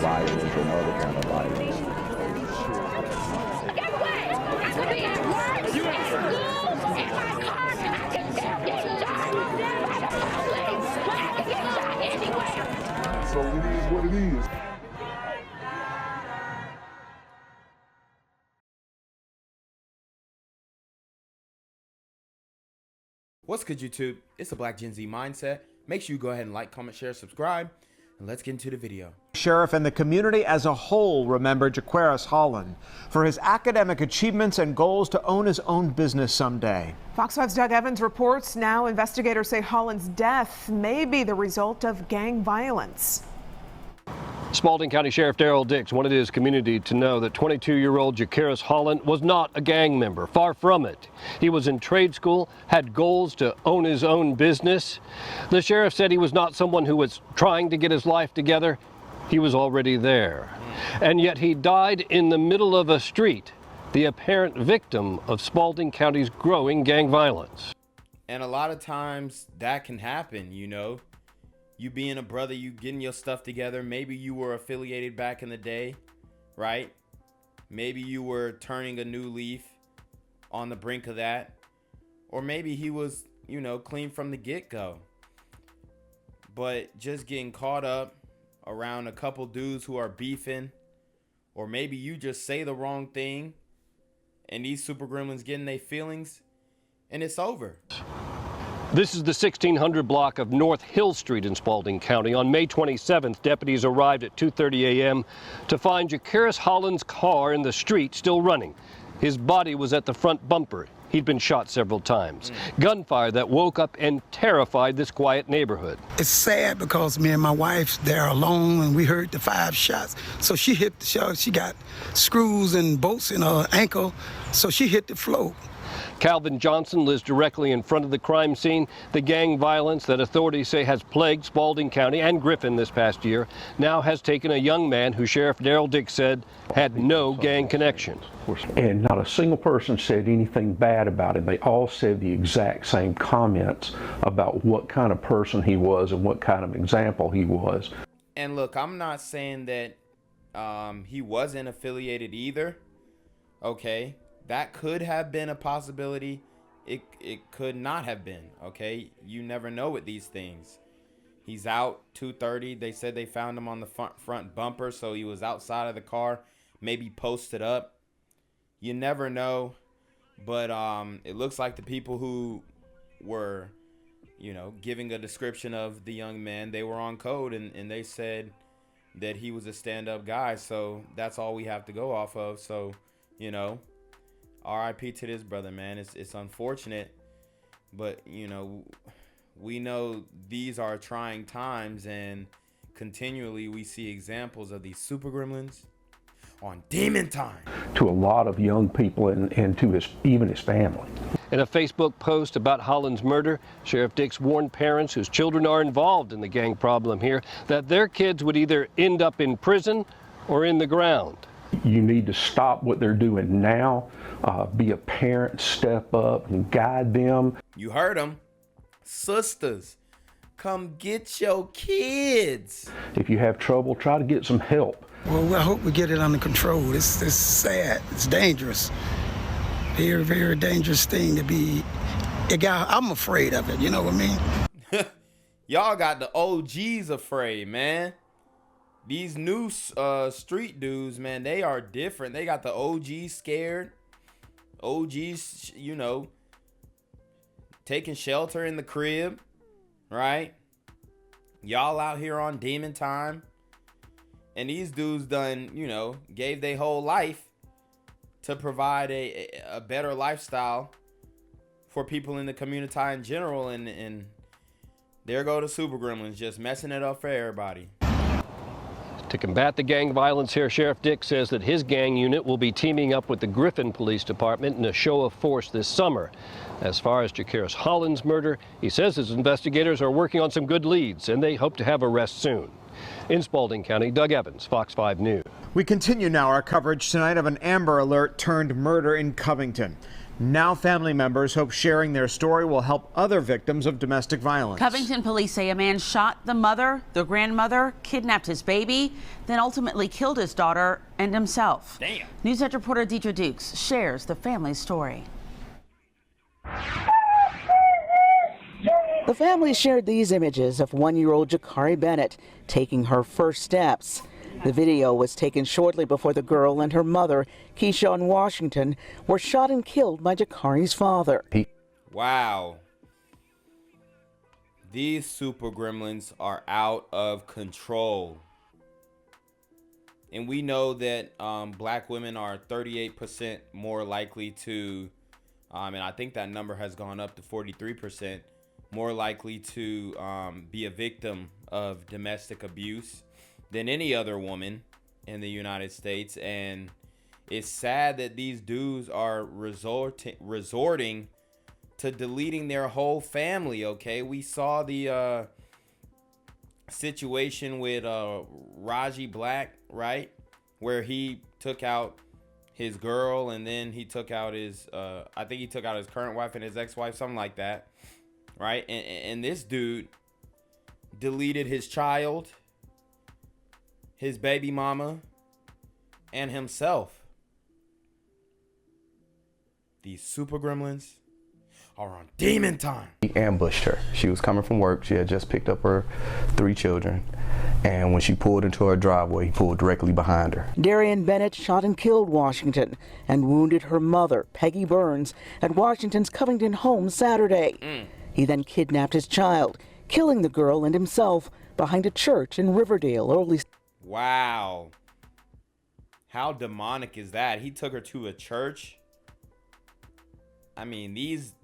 violence and other kind of violence. Get away! I could be at work, at school, in my car, I can still get shot by the police, but I can get shot anywhere. So it is what it is. What's good, YouTube? It's the Black Gen Z Mindset. Make sure you go ahead and like, comment, share, subscribe, and let's get into the video. Sheriff and the community as a whole remember Jaquaris Holland for his academic achievements and goals to own his own business someday. Fox 5's Doug Evans reports now investigators say Holland's death may be the result of gang violence. Spalding County Sheriff Darrell Dix wanted his community to know that 22-year-old Jaquaris Holland was not a gang member. Far from it. He was in trade school, had goals to own his own business. The sheriff said he was not someone who was trying to get his life together. He was already there. And yet he died in the middle of a street, the apparent victim of Spalding County's growing gang violence. And a lot of times that can happen, you know. You being a brother, you getting your stuff together. Maybe you were affiliated back in the day, right? Maybe you were turning a new leaf on the brink of that. Or maybe he was, you know, clean from the get-go. But just getting caught up around a couple dudes who are beefing. Or maybe you just say the wrong thing and these super gremlins getting their feelings and it's over. This is the 1600 block of North Hill Street in Spalding County. On May 27th, deputies arrived at 2:30 a.m. to find Jaquaris Holland's car in the street still running. His body was at the front bumper. He'd been shot several times. Gunfire that woke up and terrified this quiet neighborhood. It's sad because me and my wife, they're alone and we heard the 5 shots. So she hit the shot. She got screws and bolts in her ankle. So she hit the floor. Calvin Johnson lives directly in front of the crime scene. The gang violence that authorities say has plagued Spalding County and Griffin this past year now has taken a young man who Sheriff Darrell Dix said had no gang connection. And not a single person said anything bad about him. They all said the exact same comments about what kind of person he was and what kind of example he was. And look, I'm not saying that he wasn't affiliated either. Okay. That could have been a possibility. It could not have been, okay? You never know with these things. He's out 2:30. They said they found him on the front bumper, so he was outside of the car, maybe posted up. You never know, but it looks like the people who were, you know, giving a description of the young man, they were on code, and they said that he was a stand-up guy, so that's all we have to go off of. So, you know, R.I.P. to this brother, man. It's unfortunate, but, you know, we know these are trying times, and continually we see examples of these super gremlins on demon time. To a lot of young people and to even his family. In a Facebook post about Holland's murder, Sheriff Dix warned parents whose children are involved in the gang problem here that their kids would either end up in prison or in the ground. You need to stop what they're doing now. Be a parent, step up and guide them. You heard them. Sisters, come get your kids. If you have trouble, try to get some help. Well, I hope we get it under control. It's sad. It's dangerous. Very, very dangerous thing to be. I'm afraid of it. You know what I mean? Y'all got the OGs afraid, man. These new street dudes, man, they are different. They got the OGs scared. OGs, you know, taking shelter in the crib, right? Y'all out here on demon time. And these dudes done, you know, gave their whole life to provide a better lifestyle for people in the community in general. And there go the super gremlins just messing it up for everybody. To combat the gang violence here, Sheriff Dix says that his gang unit will be teaming up with the Griffin Police Department in a show of force this summer. As far as Jaquaris Holland's murder, he says his investigators are working on some good leads and they hope to have arrests soon. In Spalding County, Doug Evans, Fox 5 News. We continue now our coverage tonight of an Amber Alert turned murder in Covington. Now family members hope sharing their story will help other victims of domestic violence. Covington police say a man shot the mother, the grandmother, kidnapped his baby, then ultimately killed his daughter and himself. Damn. News Edge reporter Deidre Dukes shares the family's story. The family shared these images of 1-year-old Jakari Bennett taking her first steps. The video was taken shortly before the girl and her mother, Keisha in Washington, were shot and killed by Jakari's father. Wow. These super gremlins are out of control. And we know that black women are 38% more likely to, and I think that number has gone up to 43%, more likely to be a victim of domestic abuse than any other woman in the United States. And it's sad that these dudes are resorting to deleting their whole family. Okay, we saw the situation with Raji Black, right, where he took out his girl and then he took out his I think he took out his current wife and his ex-wife, something like that, right? And this dude deleted his child, his baby mama, and himself. These super gremlins are on demon time. He ambushed her. She was coming from work. She had just picked up her 3 children. And when she pulled into her driveway, he pulled directly behind her. Darian Bennett shot and killed Washington and wounded her mother, Peggy Burns, at Washington's Covington home Saturday. He then kidnapped his child, killing the girl and himself behind a church in Riverdale early. Wow. How demonic is that? He took her to a church. I mean, these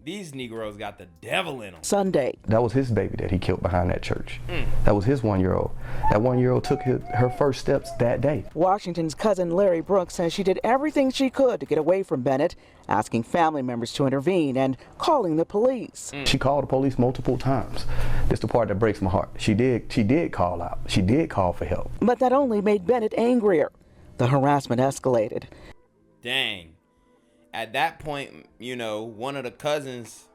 Negroes got the devil in them. Sunday. That was his baby that he killed behind that church. That was his 1-year-old. That 1-year-old took her first steps that day. Washington's cousin Larry Brooks says she did everything she could to get away from Bennett, asking family members to intervene and calling the police. She called the police multiple times. This is the part that breaks my heart. She did call out. She did call for help. But that only made Bennett angrier. The harassment escalated. Dang. At that point, you know, one of the cousins,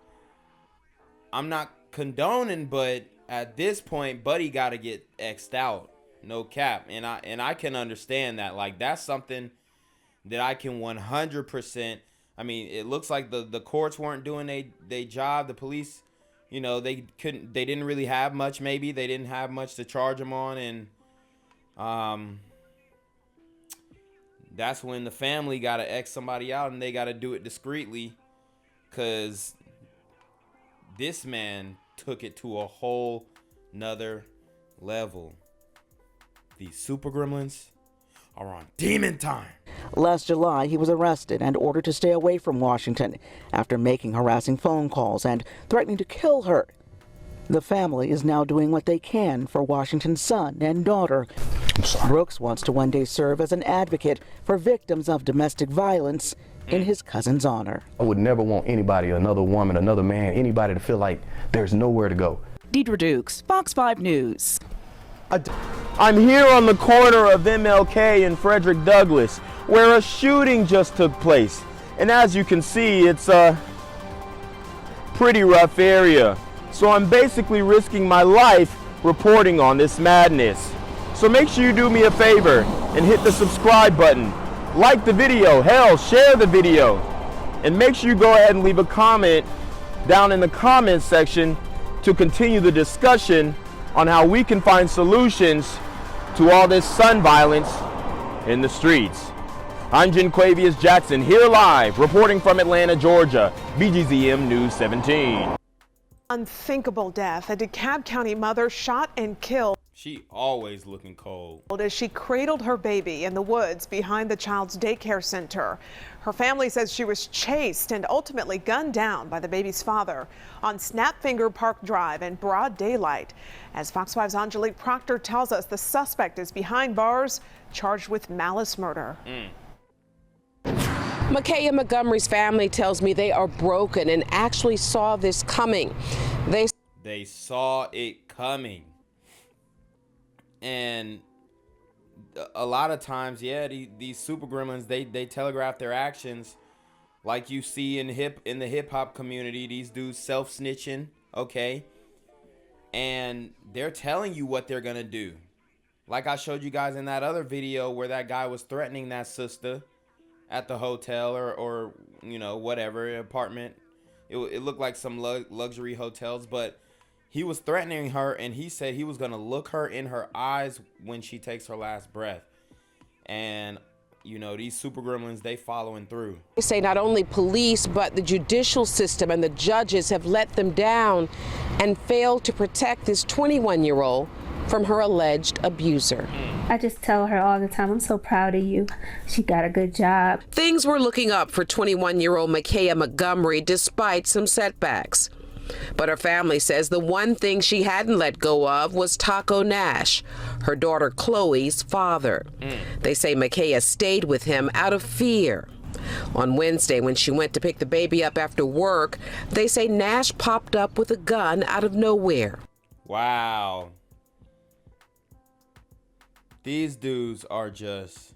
I'm not condoning, but at this point, Buddy got to get X'd out. No cap. And I can understand that. Like, that's something that I can 100%. I mean, it looks like the courts weren't doing their job. The police, you know, they didn't really have much. Maybe they didn't have much to charge them on. And that's when the family got to X somebody out, and they got to do it discreetly, because this man took it to a whole nother level. These super gremlins are on demon time. Last July, he was arrested and ordered to stay away from Washington after making harassing phone calls and threatening to kill her. The family is now doing what they can for Washington's son and daughter. Brooks wants to one day serve as an advocate for victims of domestic violence in his cousin's honor. I would never want anybody, another woman, another man, anybody to feel like there's nowhere to go. Deidre Dukes, Fox 5 News. I'm here on the corner of MLK and Frederick Douglass, where a shooting just took place. And as you can see, it's a pretty rough area. So I'm basically risking my life reporting on this madness. So make sure you do me a favor and hit the subscribe button. Like the video, hell, share the video. And make sure you go ahead and leave a comment down in the comments section to continue the discussion on how we can find solutions to all this son violence in the streets. I'm Mic'keya Jackson, here live, reporting from Atlanta, Georgia, BGZM News 17. Unthinkable death. A DeKalb County mother shot and killed. She always looking cold. As she cradled her baby in the woods behind the child's daycare center. Her family says she was chased and ultimately gunned down by the baby's father on Snapfinger Park Drive in broad daylight. As Fox 5's Angelique Proctor tells us, the suspect is behind bars, charged with malice murder. Mic'keya Montgomery's family tells me they are broken and actually saw this coming. They saw it coming. And a lot of times, yeah, these super gremlins, they telegraph their actions like you see in the hip hop community, these dudes self-snitching, okay? And they're telling you what they're gonna do. Like I showed you guys in that other video where that guy was threatening that sister at the hotel or you know, whatever, apartment. It looked like some luxury hotels, but he was threatening her, and he said he was gonna look her in her eyes when she takes her last breath. And you know, these super gremlins, they following through. They say not only police, but the judicial system and the judges have let them down and failed to protect this 21-year-old from her alleged abuser. I just tell her all the time, I'm so proud of you. She got a good job. Things were looking up for 21-year-old Mic'keya Montgomery despite some setbacks. But her family says the one thing she hadn't let go of was Taco Nash, her daughter Chloe's father. They say Mic'keya stayed with him out of fear. On Wednesday, when she went to pick the baby up after work, they say Nash popped up with a gun out of nowhere. Wow. These dudes are just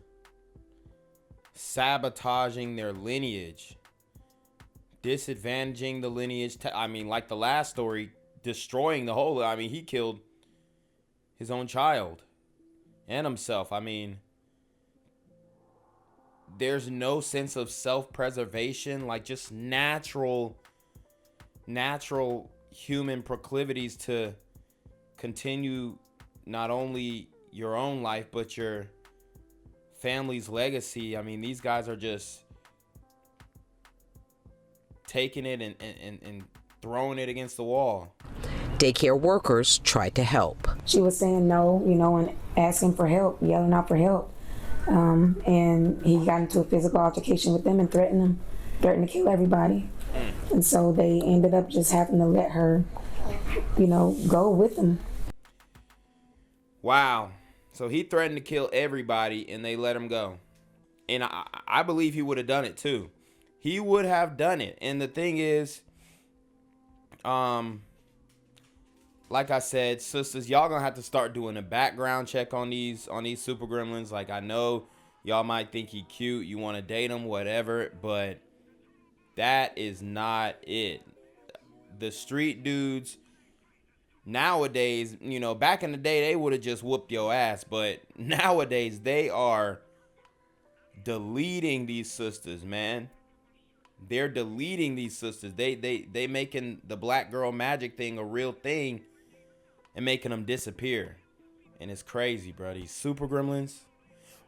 sabotaging their lineage. Disadvantaging the lineage. I mean, like the last story, destroying the whole. I mean, he killed his own child and himself. I mean, there's no sense of self-preservation, like just natural human proclivities to continue not only your own life, but your family's legacy. I mean, these guys are just taking it and throwing it against the wall. Daycare workers tried to help. She was saying no, you know, and asking for help, yelling out for help. And he got into a physical altercation with them and threatened to kill everybody. And so they ended up just having to let her, you know, go with them. Wow. So he threatened to kill everybody and they let him go. And I believe he would have done it too. He would have done it. And the thing is, like I said, sisters, y'all gonna have to start doing a background check on these super gremlins. Like, I know y'all might think he cute, you want to date him, whatever, but that is not it. The street dudes nowadays, you know, back in the day they would have just whooped your ass, but nowadays they are deleting these sisters, man. They're deleting these sisters. They making the black girl magic thing a real thing and making them disappear. And it's crazy, bro. These super gremlins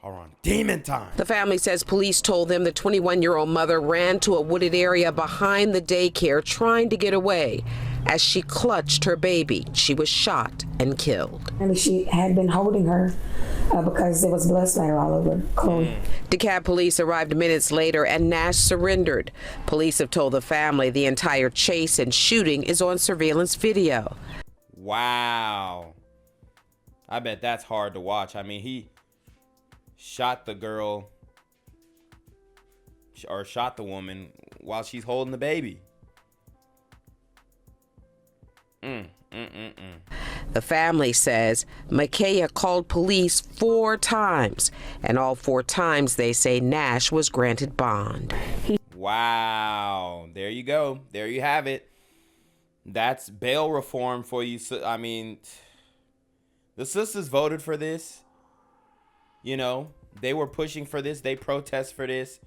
are on demon time. The family says police told them the 21-year-old mother ran to a wooded area behind the daycare trying to get away. As she clutched her baby, she was shot and killed. And she had been holding her because there was blood splatter all over Chloe. DeKalb police arrived minutes later and Nash surrendered. Police have told the family the entire chase and shooting is on surveillance video. Wow. I bet that's hard to watch. I mean, he shot the girl or shot the woman while she's holding the baby. The family says Mic'keya called police 4 times, and all 4 times they say Nash was granted bond. Wow. There you go. There you have it. That's bail reform for you. I mean, the sisters voted for this. You know, they were pushing for this. They protest for this.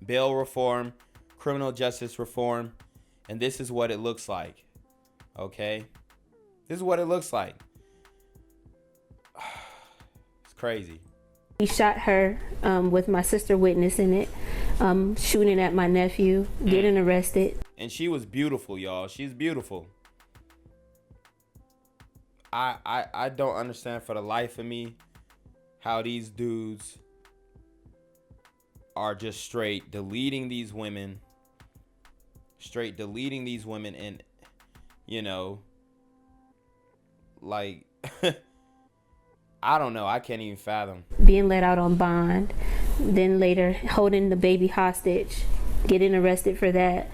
Bail reform, criminal justice reform. And this is what it looks like. Okay? This is what it looks like. It's crazy. He shot her with my sister witnessing it, shooting at my nephew, getting arrested. And she was beautiful, y'all. She's beautiful. I don't understand for the life of me how these dudes are just straight deleting these women. Straight deleting these women and, you know, like, I don't know. I can't even fathom. Being let out on bond, then later holding the baby hostage, getting arrested for that,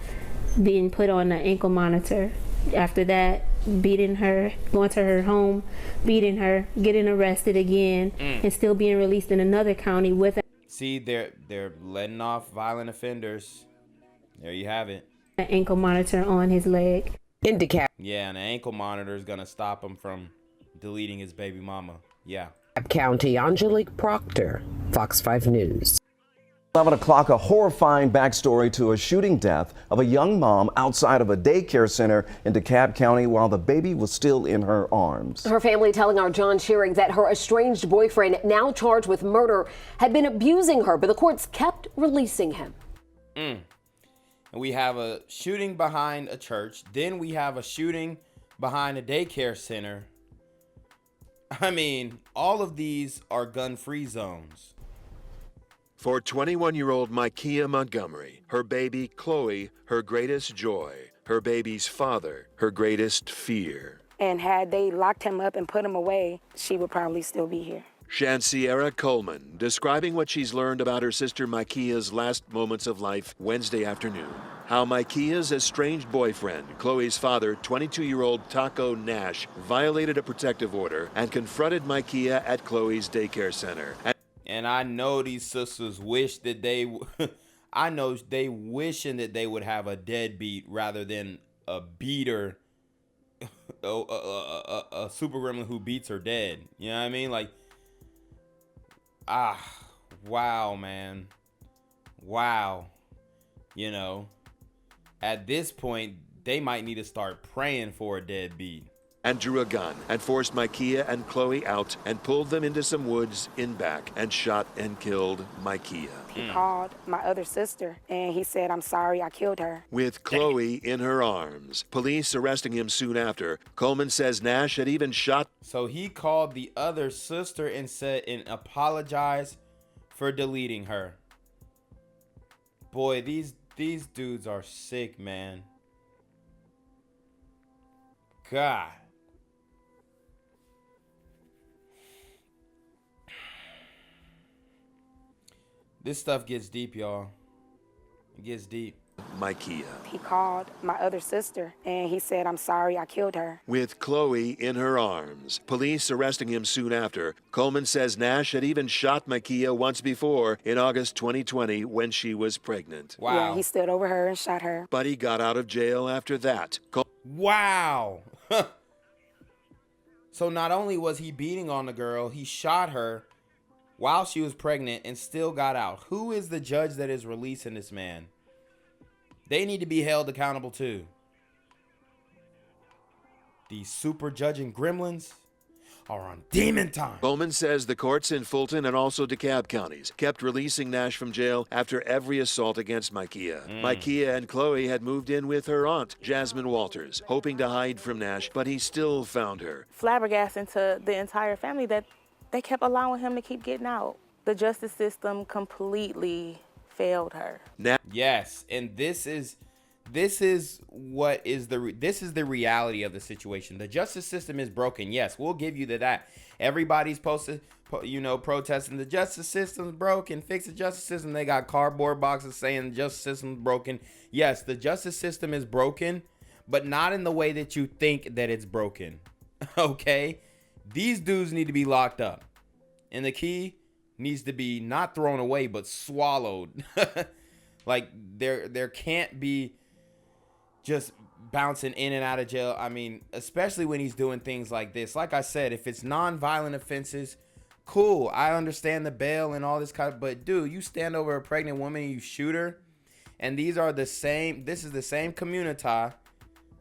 being put on an ankle monitor. After that, beating her, going to her home, beating her, getting arrested again, and still being released in another county with her. See, they're letting off violent offenders. There you have it. An ankle monitor on his leg. In DeKalb Yeah, and an ankle monitor is gonna stop him from deleting his baby mama. Yeah. County, Angelique Proctor, Fox 5 News. 11 o'clock, a horrifying backstory to a shooting death of a young mom outside of a daycare center in DeKalb County while the baby was still in her arms. Her family telling our John Shearing that her estranged boyfriend, now charged with murder, had been abusing her, but the courts kept releasing him. And we have a shooting behind a church. Then we have a shooting behind a daycare center. I mean, all of these are gun-free zones. For 21-year-old Mic'keya Montgomery, her baby Chloe, her greatest joy, her baby's father, her greatest fear. And had they locked him up and put him away, she would probably still be here. Shansiera Coleman, describing what she's learned about her sister Mic'keya's last moments of life Wednesday afternoon. How Mic'keya's estranged boyfriend, Chloe's father, 22-year-old Taco Nash, violated a protective order and confronted Mic'keya at Chloe's daycare center. And I know these sisters wish that they, I know they wishing that they would have a deadbeat rather than a beater, a super gremlin who beats her dead. You know what I mean? Like, wow, man. Wow. You know, at this point, they might need to start praying for a deadbeat. And drew a gun and forced Mic'keya and Chloe out and pulled them into some woods in back and shot and killed Mic'keya. He called my other sister and he said, "I'm sorry, I killed her." With Chloe in her arms. Police arresting him soon after. Coleman says Nash had even shot. So he called the other sister and said and apologized for deleting her. Boy, these dudes are sick, man. God. This stuff gets deep, y'all. It gets deep. Mic'keya. He called my other sister and he said, "I'm sorry, I killed her." With Chloe in her arms. Police arresting him soon after. Coleman says Nash had even shot Mic'keya once before in August 2020 when she was pregnant. Wow. Yeah, he stood over her and shot her. But he got out of jail after that. Wow. So not only was he beating on the girl, he shot her while she was pregnant and still got out. Who is the judge that is releasing this man? They need to be held accountable too. These super judging gremlins are on demon time. Bowman says the courts in Fulton and also DeKalb counties kept releasing Nash from jail after every assault against Mic'keya. Mic'keya and Chloe had moved in with her aunt, Jasmine Walters, hoping to hide from Nash, but he still found her. Flabbergasting to the entire family that they kept allowing him to keep getting out. The justice system completely failed her. Yes, and this is what is the reality of the situation. The justice system is broken. Yes, we'll give you that. Everybody's posted, protesting the justice system's broken. Fix the justice system. They got cardboard boxes saying the justice system's broken. Yes, the justice system is broken, but not in the way that you think that it's broken. Okay, these dudes need to be locked up, and the key needs to be not thrown away but swallowed. Like there can't be just bouncing in and out of jail. I mean, especially when he's doing things like this. Like I said, if it's non-violent offenses, cool. I understand the bail and all this kind of, but dude, you stand over a pregnant woman and you shoot her, and this is the same community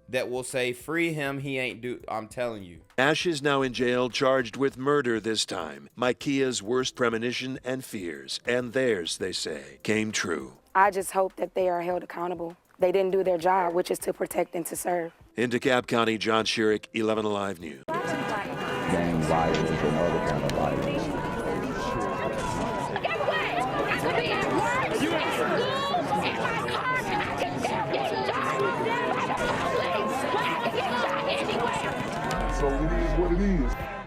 that will say, free him, he ain't I'm telling you. Nash is now in jail, charged with murder this time. Mic'keya's worst premonition and fears, and theirs, they say, came true. I just hope that they are held accountable. They didn't do their job, which is to protect and to serve. In DeKalb County, John Shearing, 11 Alive News. Gang violence and other kind of violence. Get away! I could be at work, at school, in my car, and I can still get shot. By the police. I can get shot anywhere. So it is what it is.